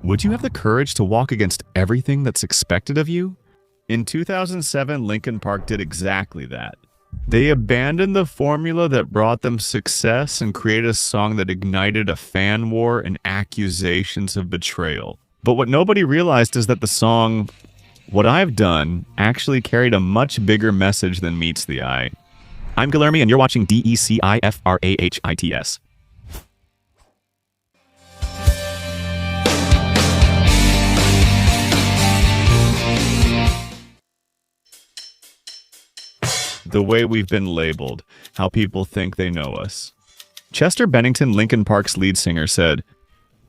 Would you have the courage to walk against everything that's expected of you? In 2007, Linkin Park did exactly that. They abandoned the formula that brought them success and created a song that ignited a fan war and accusations of betrayal. But what nobody realized is that the song, What I've Done, actually carried a much bigger message than meets the eye. I'm Guilherme, and you're watching DECIFRAHITS. The way we've been labeled, how people think they know us. Chester Bennington, Linkin Park's lead singer, said,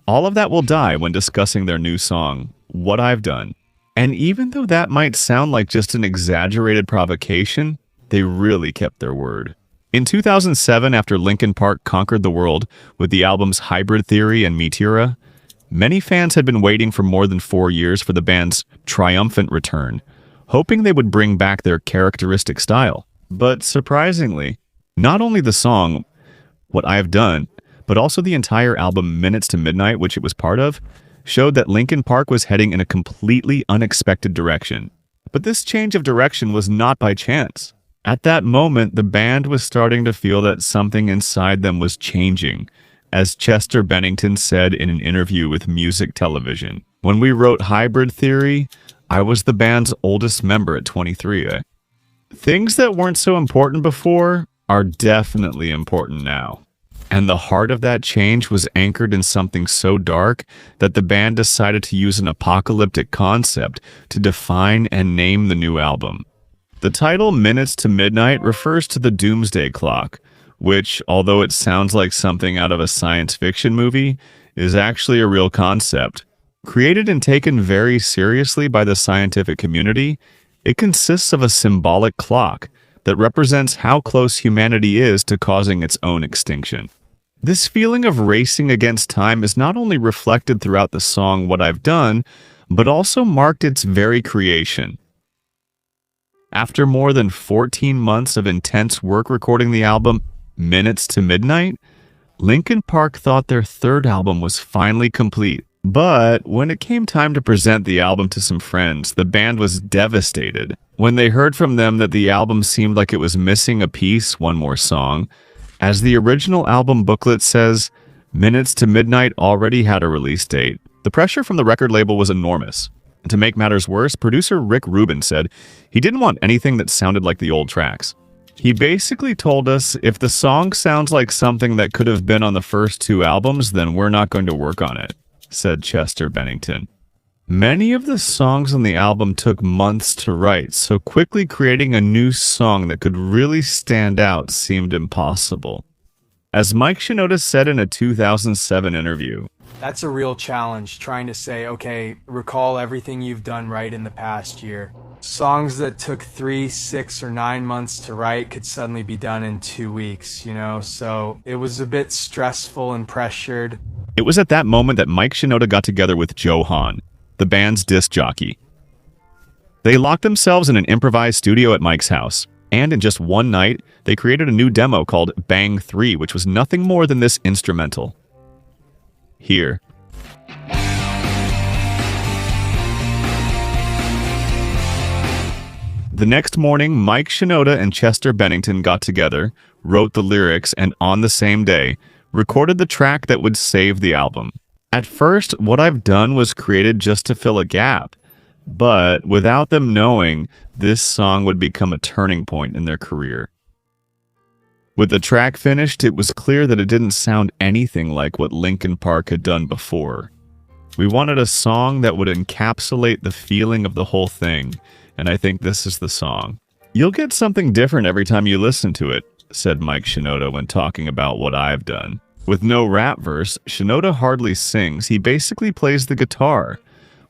"All of that will die when discussing their new song, What I've Done." And even though that might sound like just an exaggerated provocation, they really kept their word. In 2007, after Linkin Park conquered the world with the albums Hybrid Theory and Meteora, many fans had been waiting for more than 4 years for the band's triumphant return, hoping they would bring back their characteristic style. But surprisingly, not only the song, What I've Done, but also the entire album Minutes to Midnight, which it was part of, showed that Linkin Park was heading in a completely unexpected direction. But this change of direction was not by chance. At that moment, the band was starting to feel that something inside them was changing, as Chester Bennington said in an interview with Music Television. "When we wrote Hybrid Theory, I was the band's oldest member at 23. Things that weren't so important before are definitely important now." And the heart of that change was anchored in something so dark that the band decided to use an apocalyptic concept to define and name the new album. The title Minutes to Midnight refers to the Doomsday clock, which, although it sounds like something out of a science fiction movie, is actually a real concept. Created and taken very seriously by the scientific community, it consists of a symbolic clock that represents how close humanity is to causing its own extinction. This feeling of racing against time is not only reflected throughout the song What I've Done, but also marked its very creation. After more than 14 months of intense work recording the album Minutes to Midnight, Linkin Park thought their third album was finally complete. But when it came time to present the album to some friends, the band was devastated when they heard from them that the album seemed like it was missing a piece, one more song. As the original album booklet says, Minutes to Midnight already had a release date. The pressure from the record label was enormous. And to make matters worse, producer Rick Rubin said he didn't want anything that sounded like the old tracks. He basically told us, if the song sounds like something that could have been on the first two albums, then we're not going to work on it, said Chester Bennington. Many of the songs on the album took months to write, so quickly creating a new song that could really stand out seemed impossible. As Mike Shinoda said in a 2007 interview, "That's a real challenge, trying to say, okay, recall everything you've done right in the past year. Songs that took 3, 6, or 9 months to write could suddenly be done in 2 weeks, so it was a bit stressful and pressured." It was at that moment that Mike Shinoda got together with Joe Hahn, the band's disc jockey. They locked themselves in an improvised studio at Mike's house, and in just one night, they created a new demo called Bang 3, which was nothing more than this instrumental. Here. The next morning, Mike Shinoda and Chester Bennington got together, wrote the lyrics, and on the same day, recorded the track that would save the album. At first, What I've Done was created just to fill a gap, but without them knowing, this song would become a turning point in their career. With the track finished, it was clear that it didn't sound anything like what Linkin Park had done before. We wanted a song that would encapsulate the feeling of the whole thing, and I think this is the song. "You'll get something different every time you listen to it," said Mike Shinoda when talking about What I've Done. With no rap verse, Shinoda hardly sings. He basically plays the guitar,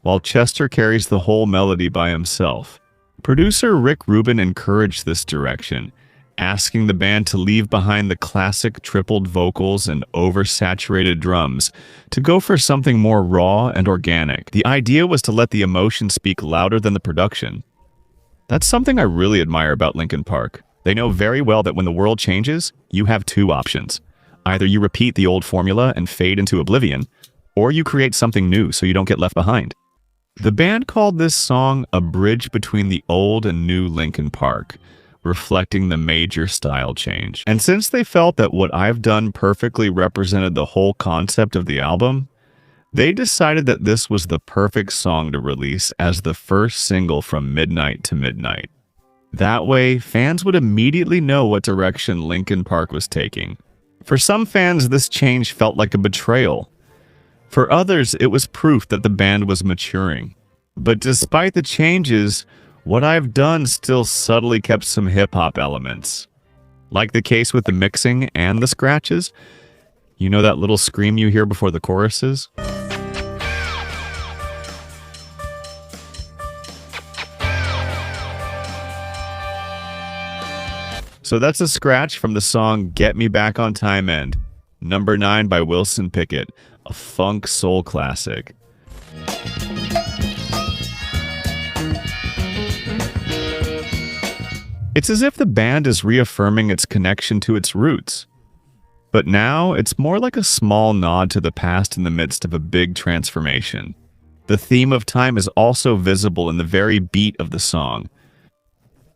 while Chester carries the whole melody by himself. Producer Rick Rubin encouraged this direction, asking the band to leave behind the classic tripled vocals and oversaturated drums to go for something more raw and organic. The idea was to let the emotion speak louder than the production. That's something I really admire about Linkin Park. They know very well that when the world changes, you have two options. Either you repeat the old formula and fade into oblivion, or you create something new so you don't get left behind. The band called this song a bridge between the old and new Linkin Park, reflecting the major style change. And since they felt that What I've Done perfectly represented the whole concept of the album, they decided that this was the perfect song to release as the first single from Midnight to Midnight. That way, fans would immediately know what direction Linkin Park was taking. For some fans, this change felt like a betrayal. For others, it was proof that the band was maturing. But despite the changes, What I've Done still subtly kept some hip-hop elements. Like the case with the mixing and the scratches. You know that little scream you hear before the choruses? So that's a scratch from the song Get Me Back on Time End, number 9 by Wilson Pickett, a funk soul classic. It's as if the band is reaffirming its connection to its roots. But now, it's more like a small nod to the past in the midst of a big transformation. The theme of time is also visible in the very beat of the song.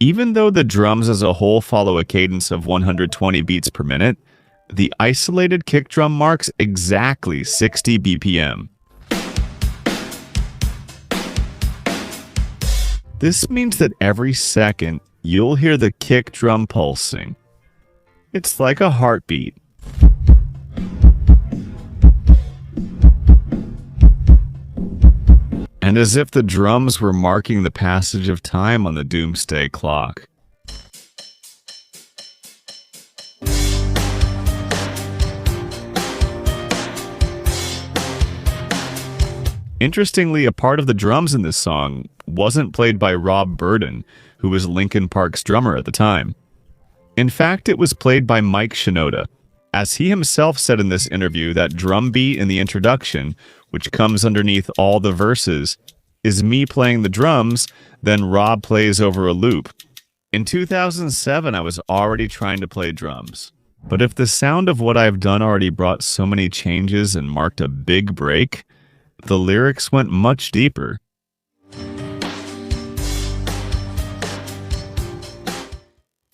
Even though the drums as a whole follow a cadence of 120 beats per minute, the isolated kick drum marks exactly 60 BPM. This means that every second, you'll hear the kick drum pulsing. It's like a heartbeat. And as if the drums were marking the passage of time on the Doomsday clock. Interestingly, a part of the drums in this song wasn't played by Rob Burden, who was Linkin Park's drummer at the time. In fact, it was played by Mike Shinoda. As he himself said in this interview, that drum beat in the introduction, which comes underneath all the verses, is me playing the drums, then Rob plays over a loop. In 2007, I was already trying to play drums. But if the sound of What I've Done already brought so many changes and marked a big break, the lyrics went much deeper.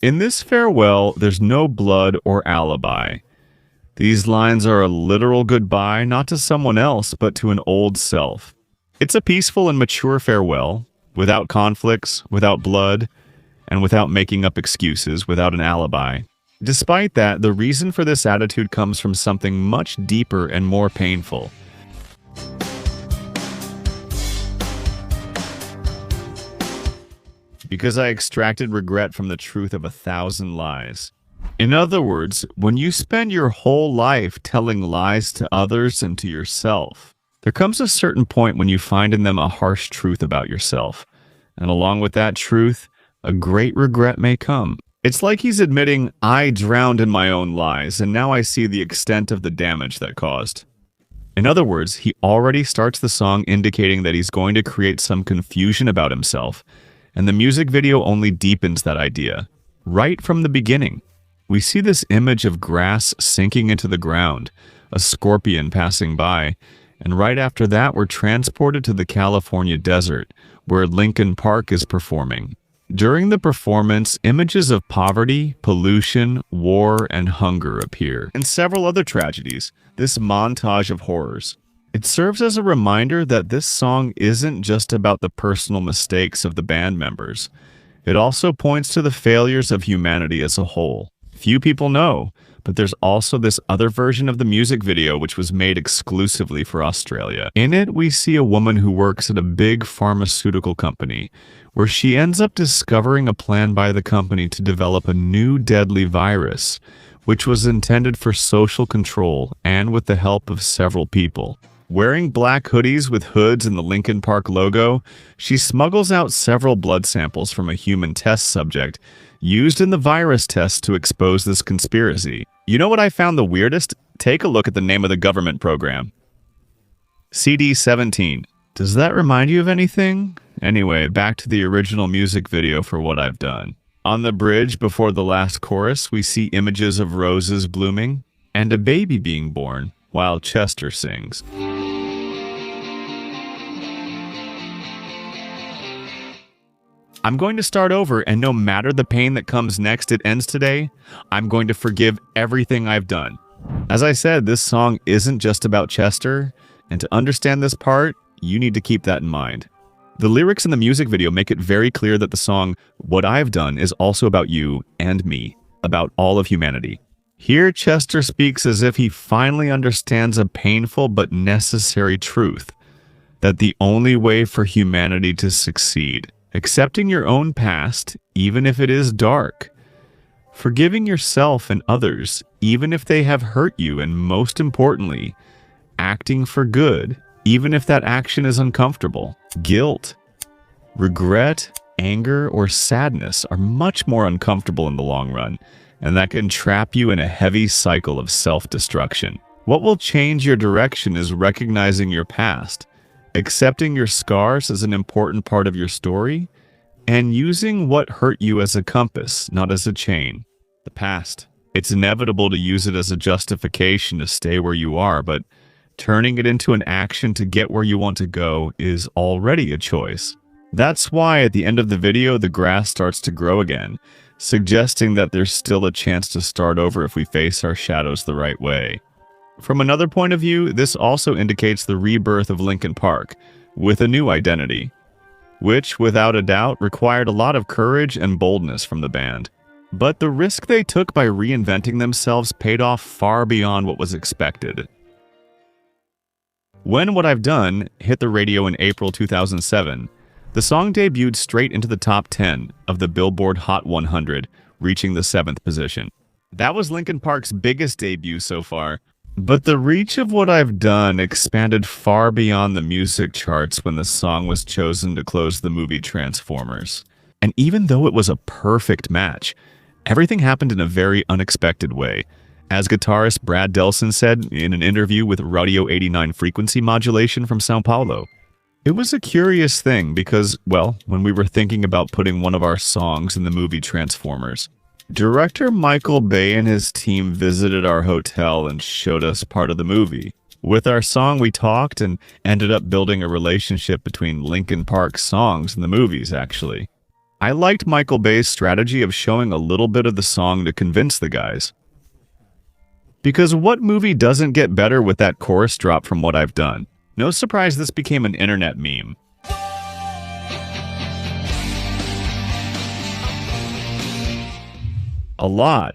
In this farewell, there's no blood or alibi. These lines are a literal goodbye, not to someone else, but to an old self. It's a peaceful and mature farewell, without conflicts, without blood, and without making up excuses, without an alibi. Despite that, the reason for this attitude comes from something much deeper and more painful. Because I extracted regret from the truth of 1,000 lies. In other words, when you spend your whole life telling lies to others and to yourself, there comes a certain point when you find in them a harsh truth about yourself. And along with that truth, a great regret may come. It's like he's admitting, I drowned in my own lies, and now I see the extent of the damage that caused. In other words, he already starts the song indicating that he's going to create some confusion about himself, and the music video only deepens that idea. Right from the beginning, we see this image of grass sinking into the ground, a scorpion passing by, and right after that we're transported to the California desert, where Linkin Park is performing. During the performance, images of poverty, pollution, war, and hunger appear, and several other tragedies, this montage of horrors. It serves as a reminder that this song isn't just about the personal mistakes of the band members. It also points to the failures of humanity as a whole. Few people know, but there's also this other version of the music video which was made exclusively for Australia. In it, we see a woman who works at a big pharmaceutical company, where she ends up discovering a plan by the company to develop a new deadly virus, which was intended for social control and with the help of several people. Wearing black hoodies with hoods and the Linkin Park logo, she smuggles out several blood samples from a human test subject used in the virus test to expose this conspiracy. You know what I found the weirdest? Take a look at the name of the government program. CD-17. Does that remind you of anything? Anyway, back to the original music video for What I've Done. On the bridge before the last chorus, we see images of roses blooming and a baby being born while Chester sings. I'm going to start over, and no matter the pain that comes next, it ends today, I'm going to forgive everything I've done. As I said, this song isn't just about Chester, and to understand this part, you need to keep that in mind. The lyrics in the music video make it very clear that the song What I've Done is also about you and me, about all of humanity. Here, Chester speaks as if he finally understands a painful but necessary truth, that the only way for humanity to succeed, accepting your own past, even if it is dark, forgiving yourself and others, even if they have hurt you, and most importantly, acting for good, even if that action is uncomfortable. Guilt, regret, anger, or sadness are much more uncomfortable in the long run, and that can trap you in a heavy cycle of self-destruction. What will change your direction is recognizing your past, accepting your scars as an important part of your story, and using what hurt you as a compass, not as a chain. The past. It's inevitable to use it as a justification to stay where you are, but turning it into an action to get where you want to go is already a choice. That's why at the end of the video, the grass starts to grow again, suggesting that there's still a chance to start over if we face our shadows the right way. From another point of view, this also indicates the rebirth of Linkin Park, with a new identity, which, without a doubt, required a lot of courage and boldness from the band. But the risk they took by reinventing themselves paid off far beyond what was expected. When What I've Done hit the radio in April 2007, the song debuted straight into the top 10 of the Billboard Hot 100, reaching the 7th position. That was Linkin Park's biggest debut so far, but the reach of What I've Done expanded far beyond the music charts when the song was chosen to close the movie Transformers. And even though it was a perfect match, everything happened in a very unexpected way. As guitarist Brad Delson said in an interview with Radio 89 Frequency Modulation from Sao Paulo, it was a curious thing because, well, when we were thinking about putting one of our songs in the movie Transformers, director Michael Bay and his team visited our hotel and showed us part of the movie. With our song, we talked and ended up building a relationship between Linkin Park's songs and the movies, actually. I liked Michael Bay's strategy of showing a little bit of the song to convince the guys. Because what movie doesn't get better with that chorus drop from What I've Done? No surprise this became an internet meme. A lot,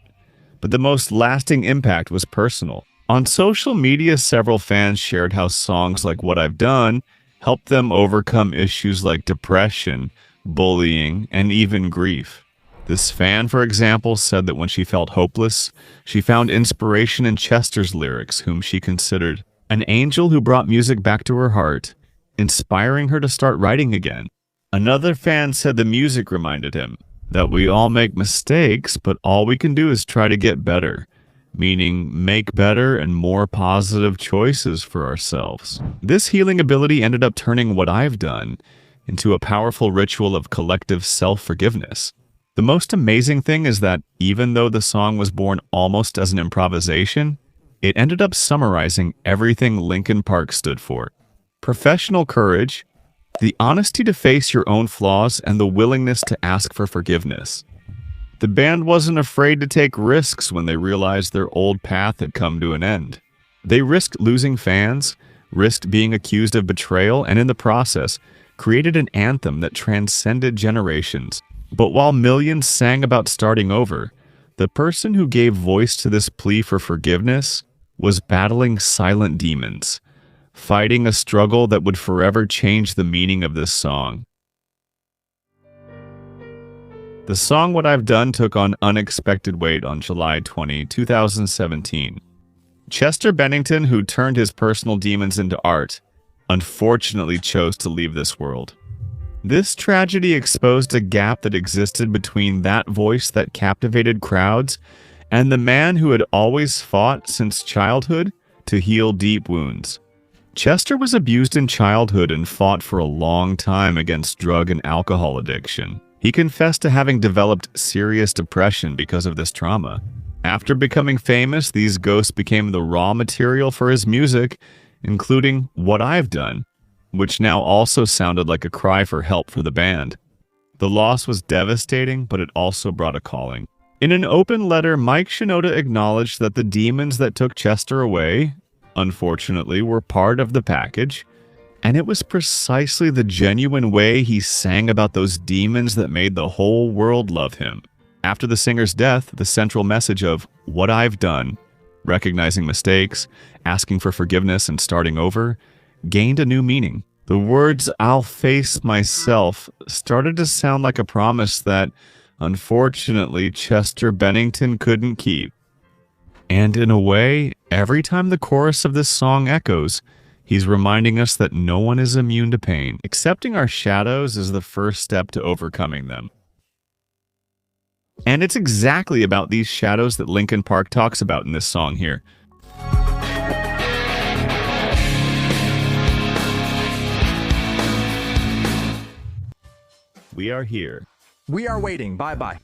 but the most lasting impact was personal. On social media, several fans shared how songs like What I've Done helped them overcome issues like depression, bullying, and even grief. This fan, for example, said that when she felt hopeless, she found inspiration in Chester's lyrics, whom she considered an angel who brought music back to her heart, inspiring her to start writing again. Another fan said the music reminded him that we all make mistakes, but all we can do is try to get better, meaning make better and more positive choices for ourselves. This healing ability ended up turning What I've Done into a powerful ritual of collective self-forgiveness. The most amazing thing is that even though the song was born almost as an improvisation, it ended up summarizing everything Linkin Park stood for. Professional courage, the honesty to face your own flaws, and the willingness to ask for forgiveness. The band wasn't afraid to take risks when they realized their old path had come to an end. They risked losing fans, risked being accused of betrayal, and in the process, created an anthem that transcended generations. But while millions sang about starting over, the person who gave voice to this plea for forgiveness was battling silent demons, fighting a struggle that would forever change the meaning of this song. The song What I've Done took on unexpected weight on July 20, 2017. Chester Bennington, who turned his personal demons into art, unfortunately chose to leave this world. This tragedy exposed a gap that existed between that voice that captivated crowds and the man who had always fought since childhood to heal deep wounds. Chester was abused in childhood and fought for a long time against drug and alcohol addiction. He confessed to having developed serious depression because of this trauma. After becoming famous, these ghosts became the raw material for his music, including What I've Done, which now also sounded like a cry for help for the band. The loss was devastating, but it also brought a calling. In an open letter, Mike Shinoda acknowledged that the demons that took Chester away, unfortunately, were part of the package, and it was precisely the genuine way he sang about those demons that made the whole world love him. After the singer's death, the central message of "what I've done," recognizing mistakes, asking for forgiveness, and starting over, gained a new meaning. The words "I'll face myself" started to sound like a promise that, unfortunately, Chester Bennington couldn't keep. And in a way, every time the chorus of this song echoes, he's reminding us that no one is immune to pain. Accepting our shadows is the first step to overcoming them. And it's exactly about these shadows that Linkin Park talks about in this song here. We are here. We are waiting. Bye-bye.